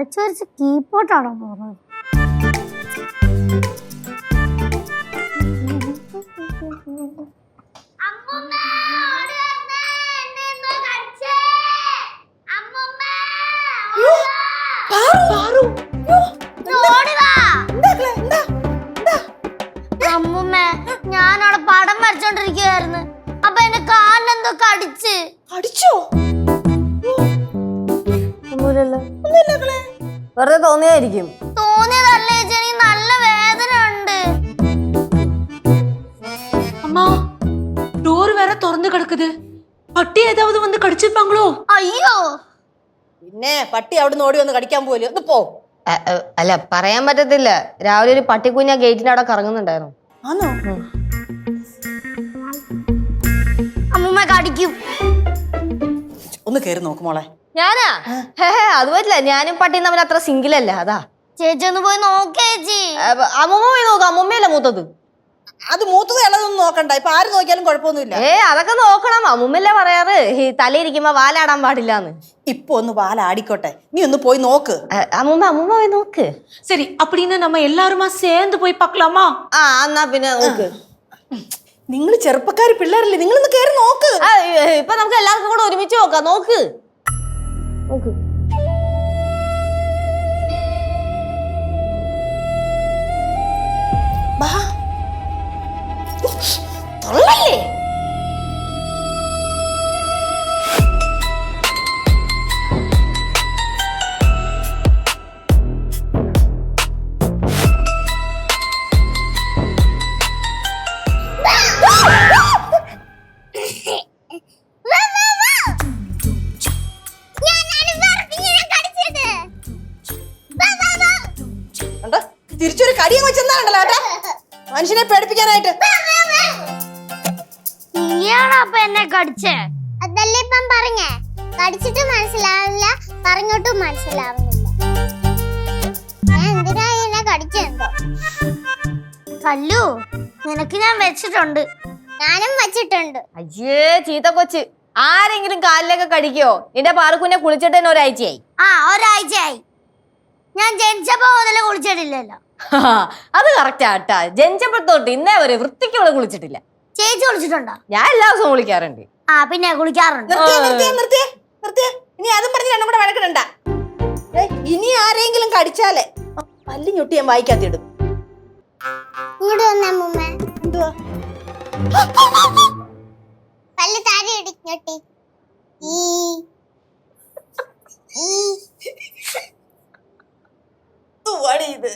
വരച്ചു വരച്ച് കീപ്പോട്ടാണോ പോകുന്നത്? അമ്മൂമ്മ, ഞാനവിടെ പടം വരച്ചോണ്ടിരിക്കുകയായിരുന്നു. അപ്പൊ എന്റെ കാലിനെന്തോ കടിച്ച്. അടിച്ചോ? വെറുതെ തോന്നിയായിരിക്കും. തോന്നിയതല്ലേ ചേച്ചി, എനിക്ക് നല്ല വേദന ഉണ്ട്. അമ്മാ, ഡോർ വേറെ തുറന്നു കിടക്കുത്. പട്ടി ഏതാവത് വന്ന് കടിച്ചിരുപ്പാങ്ങളോ? അയ്യോ, പിന്നെ പട്ടി അവിടെ ഓടി വന്ന് കടിക്കാൻ പോലും ഒന്ന് പോ. അല്ല, പറയാൻ പറ്റത്തില്ല. രാവിലെ ഒരു പട്ടിക്കുഞ്ഞ ഗേറ്റിന്റെ അവിടെ കറങ്ങുന്നുണ്ടായിരുന്നു. ആണോ? അമ്മൂമ്മ കടിക്കും. ഒന്ന് കേറി നോക്കുമോളെ. ഞാനാ? അത് പറ്റില്ല, ഞാനും പട്ടിയും തമ്മിൽ അത്ര സിംഗിളല്ല. അതാ. ചേച്ചി ഒന്ന് പോയി നോക്കേച്ചി. അമ്മൂമ്മ പോയി നോക്കാം. അമ്മൂമ്മയല്ല മൂത്തത്. അത് മൂത്തത് ഇളതൊന്നും നോക്കണ്ട. ഇപ്പൊ ആര് നോക്കിയാലും കുഴപ്പമൊന്നുമില്ല. അതൊക്കെ നോക്കണം. അമ്മൂമ്മല്ലേ പറയാറ് ഈ തലയിരിക്കുമ്പോ വാലാടാൻ പാടില്ലാന്ന്. ഇപ്പൊ ഒന്ന് വാലാടിക്കോട്ടെ, നീ ഒന്ന് പോയി നോക്ക്. അമ്മൂമ്മ പോയി നോക്ക്. சரி, அப்படின்னு நம்ம எல்லாருமா சேர்ந்து போய் பார்க்கலாமா? എന്നാ പിന്നെ നോക്ക്. നിങ്ങൾ ചെറുപ്പക്കാര് പിള്ളേരല്ലേ, നിങ്ങളൊന്ന് കേറി നോക്ക്. ഇപ്പൊ നമുക്ക് എല്ലാവർക്കും കൂടെ ഒരുമിച്ച് നോക്കാം. നോക്ക് നോക്ക്. തൊള്ളല്ലേ? തിരിച്ചൊരു കടിയും വെച്ചെന്താണ്ടല്ലോ ഏട്ടാ, മനുഷ്യനെ പേടിപ്പിക്കാനായിട്ട്. നീയാണോ അപ്പൊ എന്നെ കടിച്ചേ? അതല്ലേ ഇപ്പം പറഞ്ഞേ. കടിച്ചിട്ട് മനസ്സിലാവില്ല, പറഞ്ഞോട്ടും മനസ്സിലാവുന്നില്ല. ഞാൻ എന്തിനാ എന്നെ കടിച്ചെന്തോ? കല്ലു, നിനക്ക് ഞാൻ വെച്ചിട്ടുണ്ട്. ഞാനും വെച്ചിട്ടുണ്ട്. അയ്യേ ചീത്ത കൊച്ച്. ആരെങ്കിലും കാലിലൊക്കെ കടിക്കോ? നിന്റെ പാറക്കുഞ്ഞെ കുളിച്ചിട്ട് തന്നെ ഒരാഴ്ചയായി. ഒരാഴ്ചയായി. ഞാൻ ജനിച്ചപ്പോ മുതലേ കുളിച്ചിട്ടില്ലല്ലോ. അത് കറക്റ്റ് ആട്ടാ. ജനിച്ചപ്പോഴത്തോട്ട് ഇന്നേ വരെ വൃത്തിക്കുള്ള കുളിച്ചിട്ടില്ല. ചേച്ചി കുളിച്ചിട്ടുണ്ടോ? ഞാൻ എല്ലാ ദിവസവും കുളിക്കാറുണ്ട്. പിന്നെ കുളിക്കാറുണ്ട്. ഇനി അതും പറഞ്ഞ് രണ്ടും കൂടെ വഴക്കിടണ്ട. ഇനി ആരെങ്കിലും കടിച്ചാലേ പല്ലി ഞൊട്ടി ഞാൻ വായിക്കാത്തിടും. ഇങ്ങോട്ട് വന്നേ അമ്മൂമ്മ. എന്തുവാ? പല്ല് താഴെ ഇടിഞ്ഞൊട്ടി. ഇത്